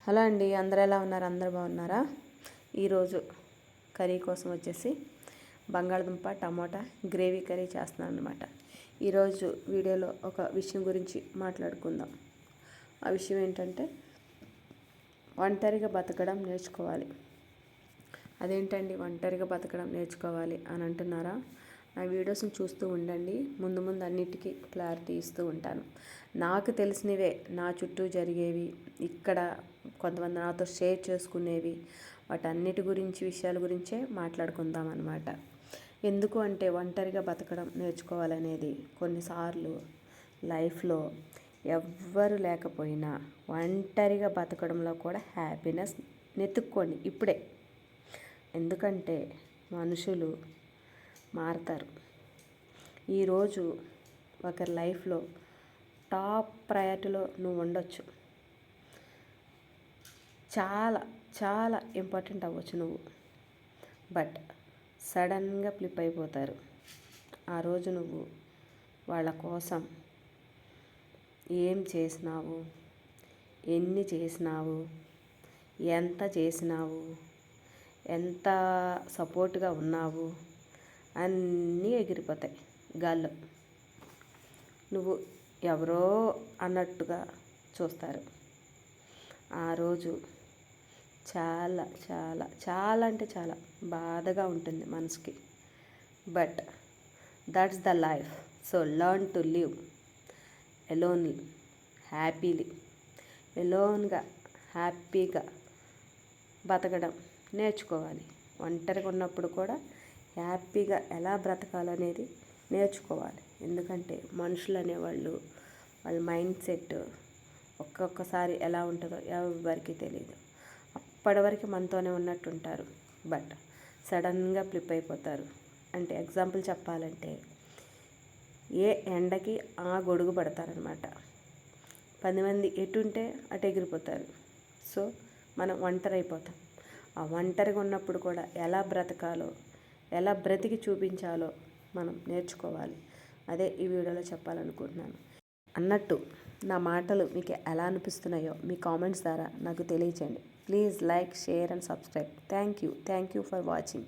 Hello అండి, అందరూ ఎలా ఉన్నారు? అందరూ బాగున్నారా? ఈరోజు కర్రీ కోసం వచ్చేసి బంగాళదుంప టమోటా గ్రేవీ కర్రీ చేస్తున్నాను అనమాట. ఈరోజు వీడియోలో ఒక విషయం గురించి మాట్లాడుకుందాం. ఆ విషయం ఏంటంటే ఒంటరిగా బతకడం నేర్చుకోవాలి. అదేంటండి ఒంటరిగా బతకడం నేర్చుకోవాలి అని అంటున్నారా? నా వీడియోస్ని చూస్తూ ఉండండి. ముందు ముందు అన్నిటికీ క్లారిటీ ఇస్తూ ఉంటాను. నాకు తెలిసినవే, నా చుట్టూ జరిగేవి, ఇక్కడ కొంతమంది నాతో షేర్ చేసుకునేవి, వాటన్నిటి గురించి విషయాల గురించే మాట్లాడుకుందాం అన్నమాట. ఎందుకు అంటే ఒంటరిగా బతకడం నేర్చుకోవాలనేది కొన్నిసార్లు లైఫ్లో ఎవ్వరు లేకపోయినా ఒంటరిగా బతకడంలో కూడా హ్యాపీనెస్ వెతుక్కోండి ఇప్పుడే. ఎందుకంటే మనుషులు మారుతారు. ఈరోజు ఒకరి లైఫ్లో టాప్ ప్రయారిటీలో నువ్వు ఉండొచ్చు, చాలా చాలా ఇంపార్టెంట్ అవ్వచ్చు నువ్వు, బట్ సడన్గా ఫ్లిప్ అయిపోతారు. ఆ రోజు నువ్వు వాళ్ళ కోసం ఏం చేసినావు, ఎన్ని చేసినావు, ఎంత చేసినావు, ఎంత సపోర్ట్గా ఉన్నావు అన్నీ ఎగిరిపోతాయి గాల్లో. నువ్వు ఎవరో అన్నట్టుగా చూస్తారు. ఆ రోజు చాలా చాలా చాలా అంటే చాలా బాధగా ఉంటుంది మనసుకి. But that's the life. So learn to live alonely, happily. ఎలోన్గా హ్యాపీగా బతకడం నేర్చుకోవాలి. ఒంటరిగా ఉన్నప్పుడు కూడా హ్యాపీగా ఎలా బ్రతకాలనేది నేర్చుకోవాలి. ఎందుకంటే మనుషులు అనేవాళ్ళు వాళ్ళ మైండ్ సెట్ ఒక్కొక్కసారి ఎలా ఉంటుందో ఎవరికి తెలియదు. అప్పటి వరకు మనతోనే ఉన్నట్టు ఉంటారు, బట్ సడన్గా ఫ్లిప్ అయిపోతారు. అంటే ఎగ్జాంపుల్ చెప్పాలంటే ఏ ఎండకి ఆ గొడుగు పడతారనమాట. 10 మంది ఎటుంటే అటు ఎగిరిపోతారు. సో మనం ఒంటరి అయిపోతాం. ఆ ఒంటరిగా ఉన్నప్పుడు కూడా ఎలా బ్రతకాలో, ఎలా బ్రతికి చూపించాలో మనం నేర్చుకోవాలి. అదే ఈ వీడియోలో చెప్పాలనుకుంటున్నాను. అన్నట్టు నా మాటలు మీకు ఎలా అనిపిస్తున్నాయో మీ కామెంట్స్ ద్వారా నాకు తెలియచేయండి. Please like, share and subscribe. Thank you for watching.